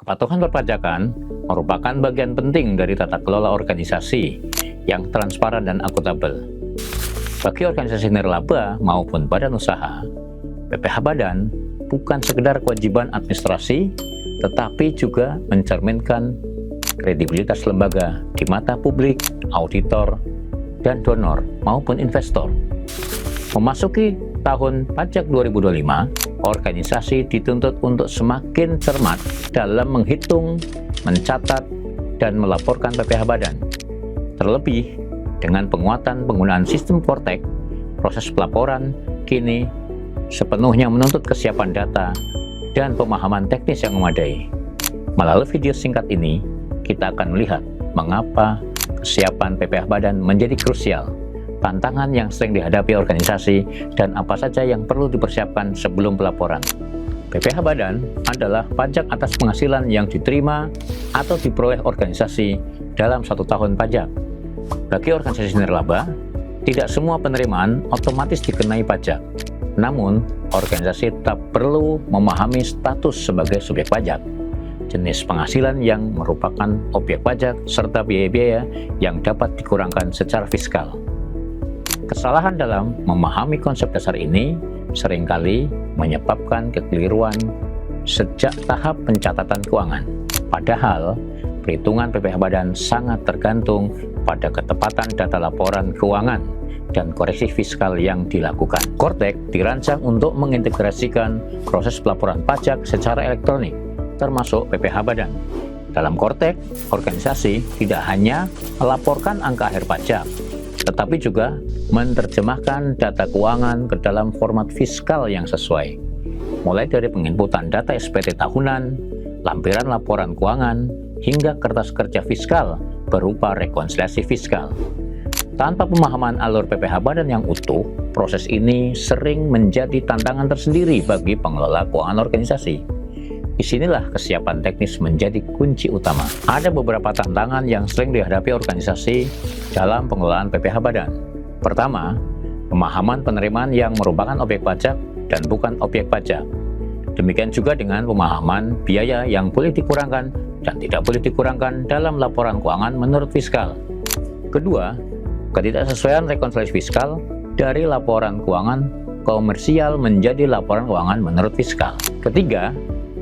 Kepatuhan perpajakan merupakan bagian penting dari tata kelola organisasi yang transparan dan akuntabel. Bagi organisasi nirlaba maupun badan usaha, PPh Badan bukan sekedar kewajiban administrasi, tetapi juga mencerminkan kredibilitas lembaga di mata publik, auditor, dan donor maupun investor. Memasuki tahun pajak 2025, organisasi dituntut untuk semakin cermat dalam menghitung, mencatat, dan melaporkan PPh Badan. Terlebih, dengan penguatan penggunaan sistem Kortek, proses pelaporan kini sepenuhnya menuntut kesiapan data dan pemahaman teknis yang memadai. Melalui video singkat ini, kita akan melihat mengapa kesiapan PPh Badan menjadi krusial, tantangan yang sering dihadapi organisasi, dan apa saja yang perlu dipersiapkan sebelum pelaporan. PPh Badan adalah pajak atas penghasilan yang diterima atau diperoleh organisasi dalam 1 tahun pajak. Bagi organisasi nirlaba, tidak semua penerimaan otomatis dikenai pajak. Namun, organisasi tetap perlu memahami status sebagai subjek pajak, jenis penghasilan yang merupakan objek pajak, serta biaya-biaya yang dapat dikurangkan secara fiskal. Kesalahan dalam memahami konsep dasar ini seringkali menyebabkan kekeliruan sejak tahap pencatatan keuangan. Padahal, perhitungan PPh Badan sangat tergantung pada ketepatan data laporan keuangan dan koreksi fiskal yang dilakukan. Kortek dirancang untuk mengintegrasikan proses pelaporan pajak secara elektronik, termasuk PPh Badan. Dalam Kortek, organisasi tidak hanya melaporkan angka akhir pajak, tetapi juga menerjemahkan data keuangan ke dalam format fiskal yang sesuai, mulai dari penginputan data SPT tahunan, lampiran laporan keuangan, hingga kertas kerja fiskal berupa rekonsiliasi fiskal. Tanpa pemahaman alur PPh Badan yang utuh, proses ini sering menjadi tantangan tersendiri bagi pengelola keuangan organisasi. Disinilah kesiapan teknis menjadi kunci utama. Ada beberapa tantangan yang sering dihadapi organisasi dalam pengelolaan PPh Badan. Pertama, pemahaman penerimaan yang merupakan objek pajak dan bukan objek pajak. Demikian juga dengan pemahaman biaya yang boleh dikurangkan dan tidak boleh dikurangkan dalam laporan keuangan menurut fiskal. Kedua, ketidaksesuaian rekonsiliasi fiskal dari laporan keuangan komersial menjadi laporan keuangan menurut fiskal. Ketiga,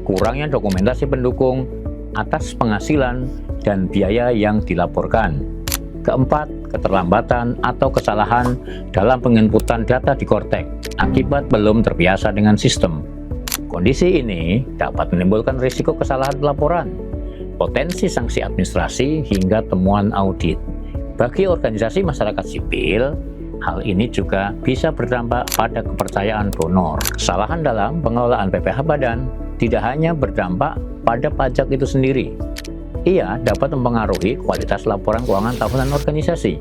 kurangnya dokumentasi pendukung atas penghasilan dan biaya yang dilaporkan. Keempat, keterlambatan atau kesalahan dalam penginputan data di Kortek akibat belum terbiasa dengan sistem. Kondisi ini dapat menimbulkan risiko kesalahan pelaporan, potensi sanksi administrasi, hingga temuan audit. Bagi organisasi masyarakat sipil, hal ini juga bisa berdampak pada kepercayaan donor. Kesalahan dalam pengelolaan PPh Badan tidak hanya berdampak pada pajak itu sendiri. Ia dapat mempengaruhi kualitas laporan keuangan tahunan organisasi,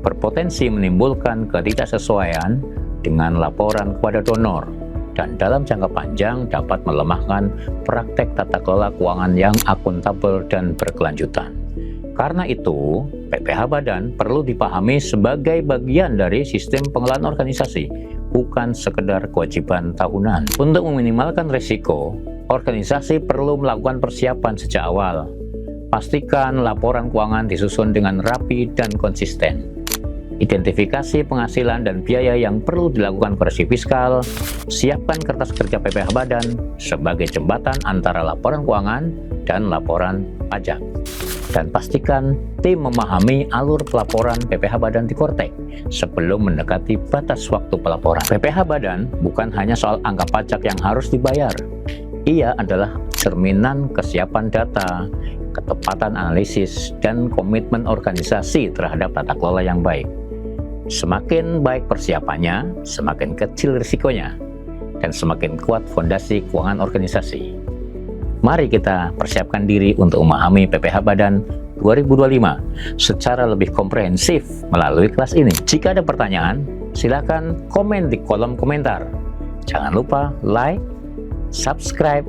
berpotensi menimbulkan ketidaksesuaian dengan laporan kepada donor, dan dalam jangka panjang dapat melemahkan praktek tata kelola keuangan yang akuntabel dan berkelanjutan. Karena itu, PPh Badan perlu dipahami sebagai bagian dari sistem pengelolaan organisasi, bukan sekedar kewajiban tahunan. Untuk meminimalkan risiko, organisasi perlu melakukan persiapan sejak awal. Pastikan laporan keuangan disusun dengan rapi dan konsisten. Identifikasi penghasilan dan biaya yang perlu dilakukan koreksi fiskal. Siapkan kertas kerja PPh Badan sebagai jembatan antara laporan keuangan dan laporan pajak. Dan pastikan tim memahami alur pelaporan PPh Badan di Kortek sebelum mendekati batas waktu pelaporan. PPh Badan bukan hanya soal angka pajak yang harus dibayar. Ia adalah cerminan kesiapan data, ketepatan analisis, dan komitmen organisasi terhadap tata kelola yang baik. Semakin baik persiapannya, semakin kecil risikonya, dan semakin kuat fondasi keuangan organisasi. Mari kita persiapkan diri untuk memahami PPh Badan 2025 secara lebih komprehensif melalui kelas ini. Jika ada pertanyaan, silakan komen di kolom komentar. Jangan lupa like, subscribe,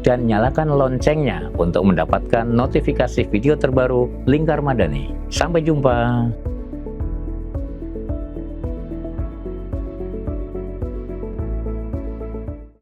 dan nyalakan loncengnya untuk mendapatkan notifikasi video terbaru Lingkar Madani. Sampai jumpa.